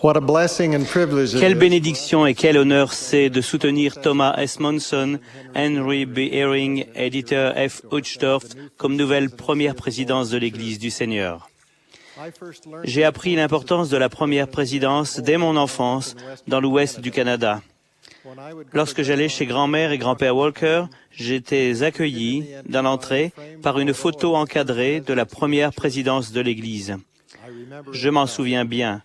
Quelle bénédiction et quel honneur c'est de soutenir Thomas S. Monson, Henry B. Eyring et Dieter F. Uchtdorf comme nouvelle première présidence de l'Église du Seigneur. J'ai appris l'importance de la première présidence dès mon enfance dans l'ouest du Canada. Lorsque j'allais chez grand-mère et grand-père Walker, j'étais accueilli dans l'entrée par une photo encadrée de la première présidence de l'Église. Je m'en souviens bien.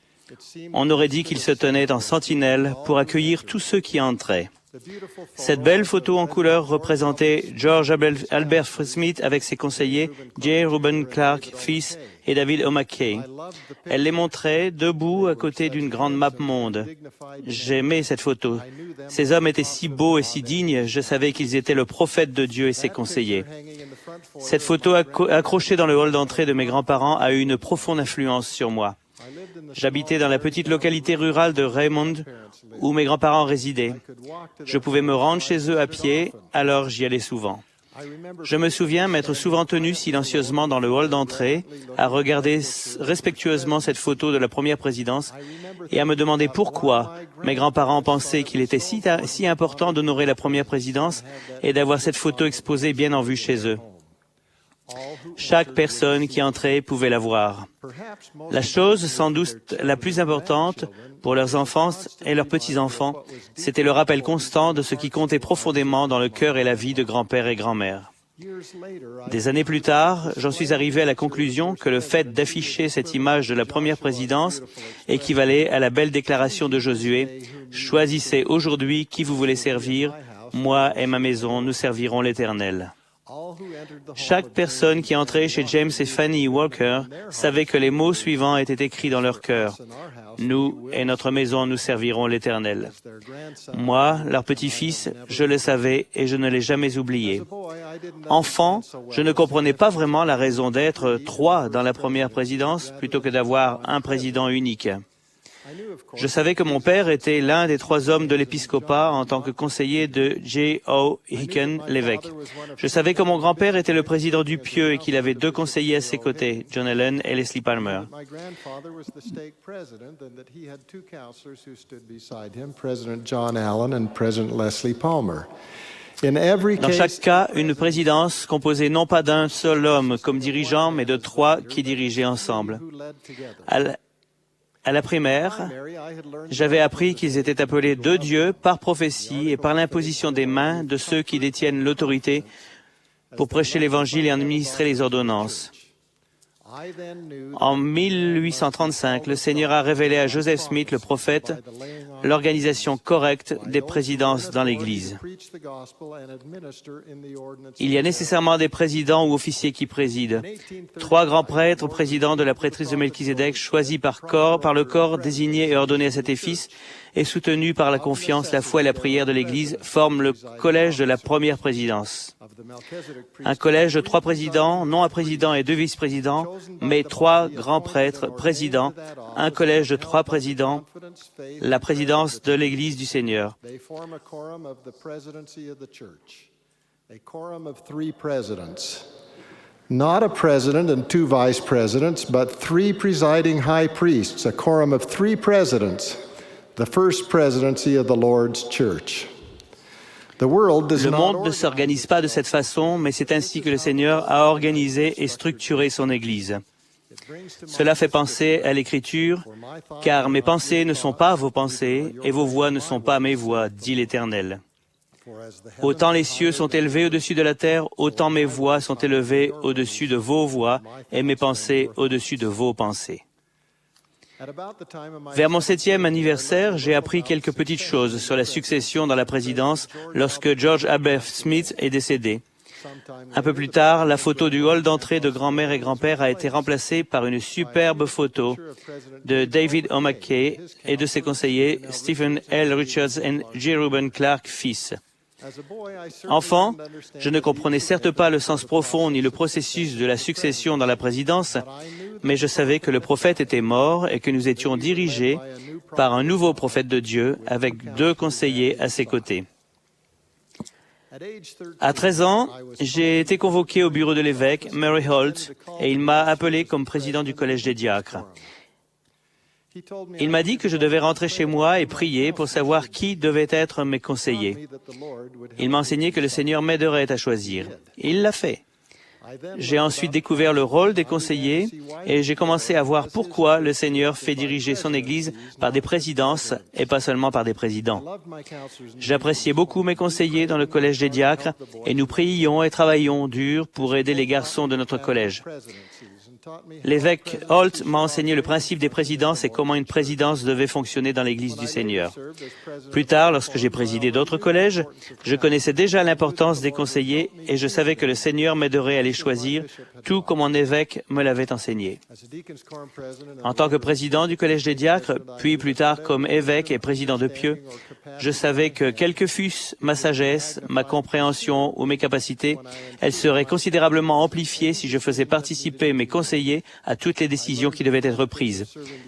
On aurait dit qu'il se tenait en sentinelle pour accueillir tous ceux qui entraient. Cette belle photo en couleur représentait George Albert Smith avec ses conseillers J. Reuben Clark, fils, et David O. McKay. Elle les montrait debout à côté d'une grande map monde. J'aimais cette photo. Ces hommes étaient si beaux et si dignes, je savais qu'ils étaient le prophète de Dieu et ses conseillers. Cette photo accrochée dans le hall d'entrée de mes grands-parents a eu une profonde influence sur moi. J'habitais dans la petite localité rurale de Raymond, où mes grands-parents résidaient. Je pouvais me rendre chez eux à pied, alors j'y allais souvent. Je me souviens m'être souvent tenu silencieusement dans le hall d'entrée, à regarder respectueusement cette photo de la première présidence et à me demander pourquoi mes grands-parents pensaient qu'il était si important d'honorer la première présidence et d'avoir cette photo exposée bien en vue chez eux. Chaque personne qui entrait pouvait la voir. La chose sans doute la plus importante pour leurs enfants et leurs petits-enfants, c'était le rappel constant de ce qui comptait profondément dans le cœur et la vie de grand-père et grand-mère. Des années plus tard, j'en suis arrivé à la conclusion que le fait d'afficher cette image de la première présidence équivalait à la belle déclaration de Josué « Choisissez aujourd'hui qui vous voulez servir, moi et ma maison, nous servirons l'Éternel ». Chaque personne qui entrait chez James et Fanny Walker savait que les mots suivants étaient écrits dans leur cœur. Nous et notre maison, nous servirons l'Éternel. Moi, leur petit-fils, je le savais et je ne l'ai jamais oublié. Enfant, je ne comprenais pas vraiment la raison d'être 3 dans la première présidence plutôt que d'avoir un président unique. Je savais que mon père était l'un des 3 hommes de l'épiscopat en tant que conseiller de J. O. Hicken, l'évêque. Je savais que mon grand-père était le président du pieux et qu'il avait 2 conseillers à ses côtés, John Allen et Leslie Palmer. Dans chaque cas, une présidence composée non pas d'un seul homme comme dirigeant, mais de 3 qui dirigeaient ensemble. À la primaire, j'avais appris qu'ils étaient appelés de Dieu par prophétie et par l'imposition des mains de ceux qui détiennent l'autorité pour prêcher l'Évangile et administrer les ordonnances. En 1835, le Seigneur a révélé à Joseph Smith, le prophète, l'organisation correcte des présidences dans l'Église. Il y a nécessairement des présidents ou officiers qui président. 3 grands prêtres présidents de la prêtrise de Melchizedek, choisis par le corps, désignés et ordonnés à cet office, et soutenus par la confiance, la foi et la prière de l'Église, forment le collège de la première présidence. Un collège de 3 présidents, non un président et 2 vice-présidents, mais 3 grands prêtres présidents, un collège de 3 présidents, la présidence de l'Église du Seigneur. Not a president and 2 vice presidents, but 3 presiding high priests, a quorum of 3 presidents, the first presidency of the Lord's Church. Le monde ne s'organise pas de cette façon, mais c'est ainsi que le Seigneur a organisé et structuré son Église. Cela fait penser à l'Écriture, « Car mes pensées ne sont pas vos pensées, et vos voix ne sont pas mes voix, dit l'Éternel. Autant les cieux sont élevés au-dessus de la terre, autant mes voix sont élevées au-dessus de vos voix, et mes pensées au-dessus de vos pensées. » Vers mon 7e anniversaire, j'ai appris quelques petites choses sur la succession dans la présidence lorsque George Albert Smith est décédé. Un peu plus tard, la photo du hall d'entrée de grand-mère et grand-père a été remplacée par une superbe photo de David O. McKay et de ses conseillers Stephen L. Richards et J. Reuben Clark, fils. Enfant, je ne comprenais certes pas le sens profond ni le processus de la succession dans la présidence, mais je savais que le prophète était mort et que nous étions dirigés par un nouveau prophète de Dieu avec 2 conseillers à ses côtés. À 13 ans, j'ai été convoqué au bureau de l'évêque, Murray Holt, et il m'a appelé comme président du collège des diacres. Il m'a dit que je devais rentrer chez moi et prier pour savoir qui devait être mes conseillers. Il m'a enseigné que le Seigneur m'aiderait à choisir. Il l'a fait. J'ai ensuite découvert le rôle des conseillers et j'ai commencé à voir pourquoi le Seigneur fait diriger son Église par des présidences et pas seulement par des présidents. J'appréciais beaucoup mes conseillers dans le collège des diacres et nous prions et travaillions dur pour aider les garçons de notre collège. L'évêque Holt m'a enseigné le principe des présidences et comment une présidence devait fonctionner dans l'Église du Seigneur. Plus tard, lorsque j'ai présidé d'autres collèges, je connaissais déjà l'importance des conseillers et je savais que le Seigneur m'aiderait à les choisir, tout comme mon évêque me l'avait enseigné. En tant que président du collège des diacres, puis plus tard comme évêque et président de Pieux, je savais que quelle que fût ma sagesse, ma compréhension ou mes capacités, elles seraient considérablement amplifiées si je faisais participer mes conseillers à toutes les décisions qui devaient être prises.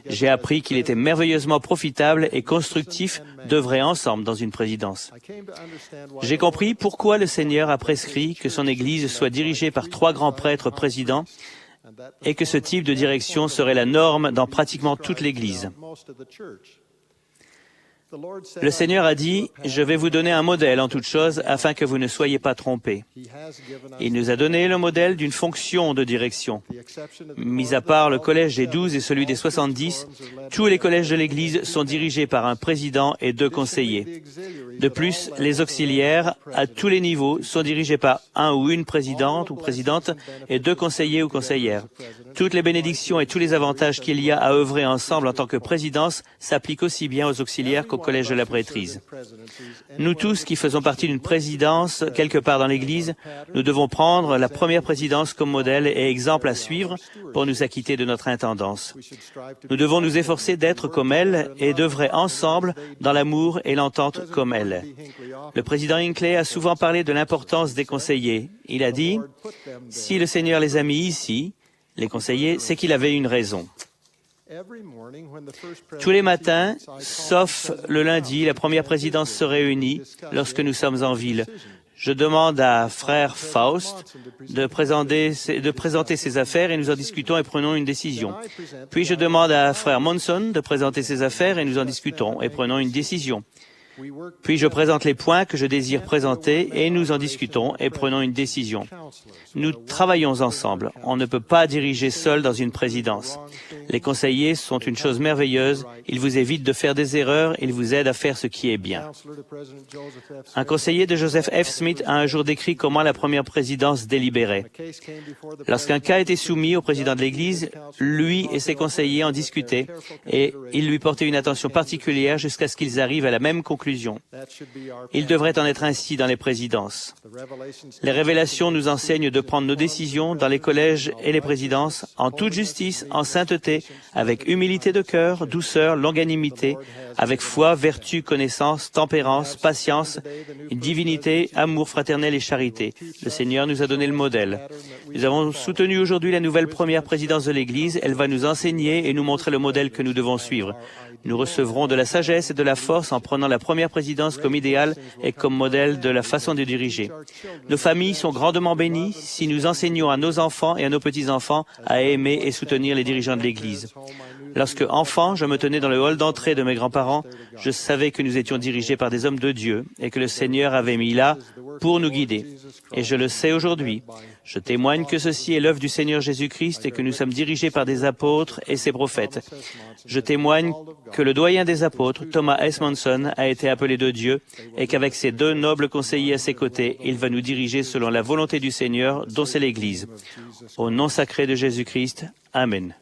J'ai appris qu'il était merveilleusement profitable et constructif d'œuvrer ensemble dans une présidence. J'ai compris pourquoi le Seigneur a prescrit que son Église soit dirigée par 3 grands prêtres présidents et que ce type de direction serait la norme dans pratiquement toute l'Église. Le Seigneur a dit, « Je vais vous donner un modèle en toutes choses afin que vous ne soyez pas trompés. » Il nous a donné le modèle d'une fonction de direction. Mis à part le collège des 12 et celui des 70, tous les collèges de l'Église sont dirigés par un président et 2 conseillers. De plus, les auxiliaires, à tous les niveaux, sont dirigés par un ou une présidente ou présidente et 2 conseillers ou conseillères. Toutes les bénédictions et tous les avantages qu'il y a à œuvrer ensemble en tant que présidence s'appliquent aussi bien aux auxiliaires qu'au collège de la prêtrise. Nous tous qui faisons partie d'une présidence quelque part dans l'Église, nous devons prendre la première présidence comme modèle et exemple à suivre pour nous acquitter de notre intendance. Nous devons nous efforcer d'être comme elle et d'œuvrer ensemble dans l'amour et l'entente comme elle. Le président Hinckley a souvent parlé de l'importance des conseillers. Il a dit, « Si le Seigneur les a mis ici, les conseillers, c'est qu'il avait une raison. » Tous les matins, sauf le lundi, la première présidence se réunit lorsque nous sommes en ville. Je demande à frère Faust de présenter ses affaires et nous en discutons et prenons une décision. Puis je demande à frère Monson de présenter ses affaires et nous en discutons et prenons une décision. Puis je présente les points que je désire présenter et nous en discutons et prenons une décision. Nous travaillons ensemble. On ne peut pas diriger seul dans une présidence. Les conseillers sont une chose merveilleuse. Ils vous évitent de faire des erreurs. Ils vous aident à faire ce qui est bien. Un conseiller de Joseph F. Smith a un jour décrit comment la première présidence délibérait. Lorsqu'un cas était soumis au président de l'Église, lui et ses conseillers en discutaient et ils lui portaient une attention particulière jusqu'à ce qu'ils arrivent à la même conclusion. Il devrait en être ainsi dans les présidences. Les révélations nous enseignent de prendre nos décisions dans les collèges et les présidences en toute justice, en sainteté, avec humilité de cœur, douceur, longanimité, avec foi, vertu, connaissance, tempérance, patience, divinité, amour fraternel et charité. Le Seigneur nous a donné le modèle. Nous avons soutenu aujourd'hui la nouvelle première présidence de l'Église. Elle va nous enseigner et nous montrer le modèle que nous devons suivre. Nous recevrons de la sagesse et de la force en prenant la première présidence comme idéal et comme modèle de la façon de diriger. Nos familles sont grandement bénies si nous enseignons à nos enfants et à nos petits-enfants à aimer et soutenir les dirigeants de l'Église. Lorsque, enfant, je me tenais dans le hall d'entrée de mes grands-parents, je savais que nous étions dirigés par des hommes de Dieu et que le Seigneur avait mis là pour nous guider. Et je le sais aujourd'hui. Je témoigne que ceci est l'œuvre du Seigneur Jésus-Christ et que nous sommes dirigés par des apôtres et ses prophètes. Je témoigne que le doyen des apôtres, Thomas S. Monson, a été appelé de Dieu et qu'avec ses 2 nobles conseillers à ses côtés, il va nous diriger selon la volonté du Seigneur, dont c'est l'Église. Au nom sacré de Jésus-Christ, Amen.